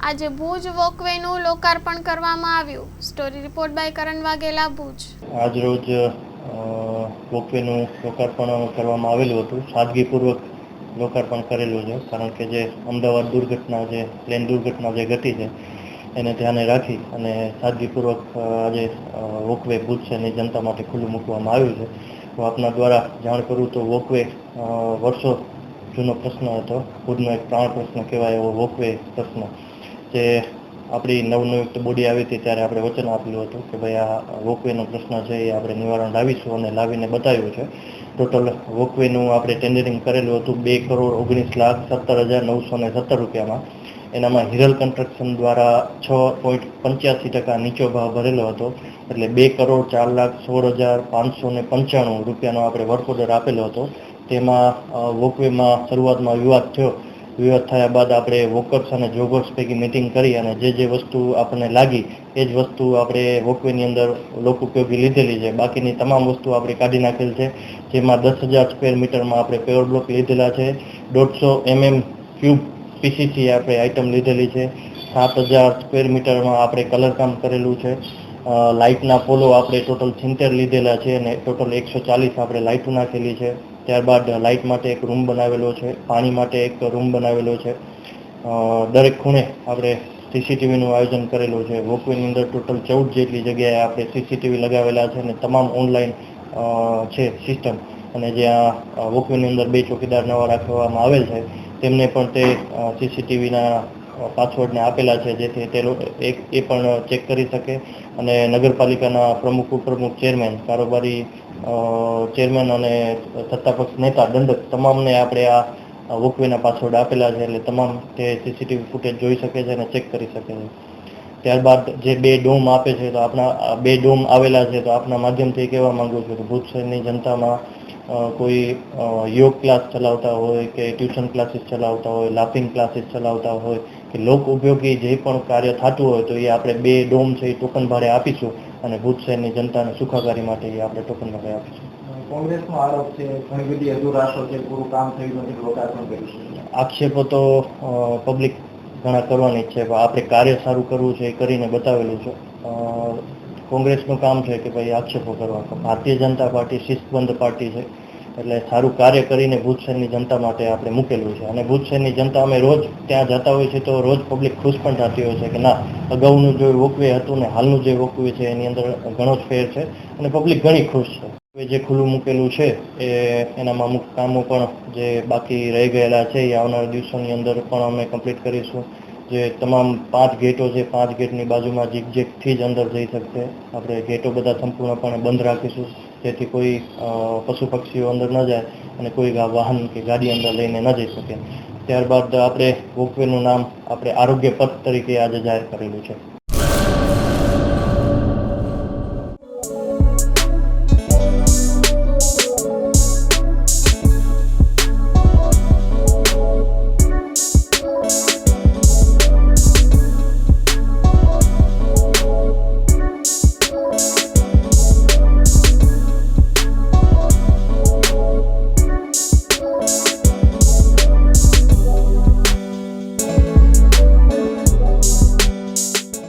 આજે ભુજ વોકવેનું લોકાર્પણ કરવામાં આવ્યું। સ્ટોરી રિપોર્ટ બાય કરણ વાઘેલા, ભુજ। આજરોજ વોકવેનું લોકાર્પણ કરવામાં આવેલું હતું। સાદગીપૂર્વક લોકાર્પણ કરેલું છે, કારણ કે જે અમદાવાદ દુર્ઘટના, જે પ્લેન દુર્ઘટના જે ઘટી છે એને ધ્યાને રાખી અને સાદગીપૂર્વક આજે વોકવે ભુજ શહેરની જનતા માટે ખુલ્લું મૂકવામાં આવ્યું છે। તો આપના દ્વારા જાણ કરું તો વોકવે વર્ષો જૂનો પ્રશ્ન હતો। ભુજનો એક પ્રાણ પ્રશ્ન કહેવાય એવો વોકવે પ્રશ્ન, જે આપણી નવનિયુક્ત બોડી આવી હતી ત્યારે આપણે વચન આપેલું હતું કે ભાઈ આ વોકવેનો પ્રશ્ન છે એ આપણે નિવારણ લાવીશું, અને લાવીને બતાવ્યું છે। ટોટલ વોકવેનું આપણે ટેન્ડરિંગ કરેલું હતું 2,19,17,917 રૂપિયામાં। એનામાં હિરલ કન્સ્ટ્રક્શન દ્વારા 6.85% નીચો ભાવ ભરેલો હતો, એટલે 2,04,16,595 રૂપિયાનો આપણે વર્ક ઓર્ડર આપેલો હતો। તેમાં વોકવેમાં શરૂઆતમાં વિવાદ થયો। વિવાદ થયા બાદ આપણે વોકર્સ અને જોગર્સ પૈકી મિટિંગ કરી અને જે વસ્તુ આપણને લાગી એ જ વસ્તુ આપણે વોકવેની અંદર લોક ઉપયોગી લીધેલી છે। બાકીની તમામ વસ્તુ આપણે કાઢી નાખેલ છે, જેમાં 10,000 સ્ક્વેર મીટરમાં આપણે પેવર બ્લોક લીધેલા છે, 150 mm ક્યુબ પીસીસી આપણે આઇટમ લીધેલી છે, 7,000 સ્ક્વેર મીટરમાં આપણે કલરકામ કરેલું છે, લાઇટના પોલો આપણે ટોટલ 70 લીધેલા છે અને ટોટલ 140 આપણે લાઇટો નાખેલી છે। ત્યારબાદ લાઇટ માટે એક રૂમ બનાવેલો છે, પાણી માટે એક રૂમ બનાવેલો છે। દરેક ખૂણે આપણે સીસીટીવીનું આયોજન કરેલું છે। વોકવેની અંદર ટોટલ 14 જેટલી જગ્યાએ આપણે સીસીટીવી લગાવેલા છે અને તમામ ઓનલાઈન છે સિસ્ટમ। અને જ્યાં વોકવેની અંદર 2 ચોકીદાર નવા રાખવામાં આવેલ છે, તેમને પણ તે સીસીટીવીના પાસવર્ડને આપેલા છે, જેથી તે એ પણ ચેક કરી શકે। અને નગરપાલિકાના પ્રમુખ, ઉપપ્રમુખ, ચેરમેન, કારોબારી ચેરમેન અને સત્તાપક્ષ નેતા, દંડક તમામને આપણે આ વોકવેના પાસવર્ડ આપેલા છે, એટલે તમામ તે સીસીટીવી ફૂટેજ જોઈ શકે છે અને ચેક કરી શકે છે। ત્યારબાદ જે 2 ડોમ આપે છે, તો આપણા 2 ડોમ આવેલા છે, તો આપના માધ્યમથી કહેવા માંગુ છું કે ભુજ શહેરની જનતામાં કોઈ યોગ ક્લાસ ચલાવતા હોય કે ટ્યુશન ક્લાસીસ ચલાવતા હોય, લાફિંગ ક્લાસીસ ચલાવતા હોય કે લોક ઉપયોગી જે પણ કાર્ય થતું હોય, તો એ આપણે 2 ડોમ છે એ ટોકન ભાડે આપીશું અને ભુજ શહેરની જનતાને સુખાકારી માટે એ આપણે ટોકન ભાડે આપીશું। કોંગ્રેસનો આરોપ છે ઘણી બધી અધૂરાશો છે, પૂરું કામ થયું નથી, લોકાર્પણ કરીશું। આક્ષેપો તો પબ્લિક ઘણા કરવાની જ છે, પણ આપણે કાર્ય સારું કરવું છે એ કરીને બતાવેલું છે। કોંગ્રેસનું કામ છે કે ભાઈ આક્ષેપો કરવા, ભારતીય જનતા પાર્ટી શિસ્તબદ્ધ પાર્ટી છે, એટલે સારું કાર્ય કરીને ભુજ શહેરની જનતા માટે આપણે મૂકેલું છે। અને ભુજ શહેરની જનતા અમે રોજ ત્યાં જતા હોય છે, તો રોજ પબ્લિક ખુશ પણ થતી હોય છે કે ના, અગાઉનું જે વોકવે હતું ને હાલનું જે વોકવે છે એની અંદર ઘણો જ ફેર છે અને પબ્લિક ઘણી ખુશ છે। જે ખુલ્લું મૂકેલું છે એનામાં અમુક કામો પણ જે બાકી રહી ગયેલા છે એ આવનારા દિવસોની અંદર પણ અમે કમ્પ્લીટ કરીશું। જે તમામ 5 ગેટો છે, 5 ગેટની બાજુમાં ઝીગઝેગથી જ અંદર જઈ શકશે। આપણે ગેટો બધા સંપૂર્ણપણે બંધ રાખીશું, જેથી કોઈ પશુ પક્ષીઓ અંદર ન જાય અને કોઈ વાહન કે ગાડી અંદર લઈને ન જઈ શકે। ત્યારબાદ આપણે વોકવેનું નામ આપણે આરોગ્ય પથ તરીકે આજે જાહેર કરેલું છે।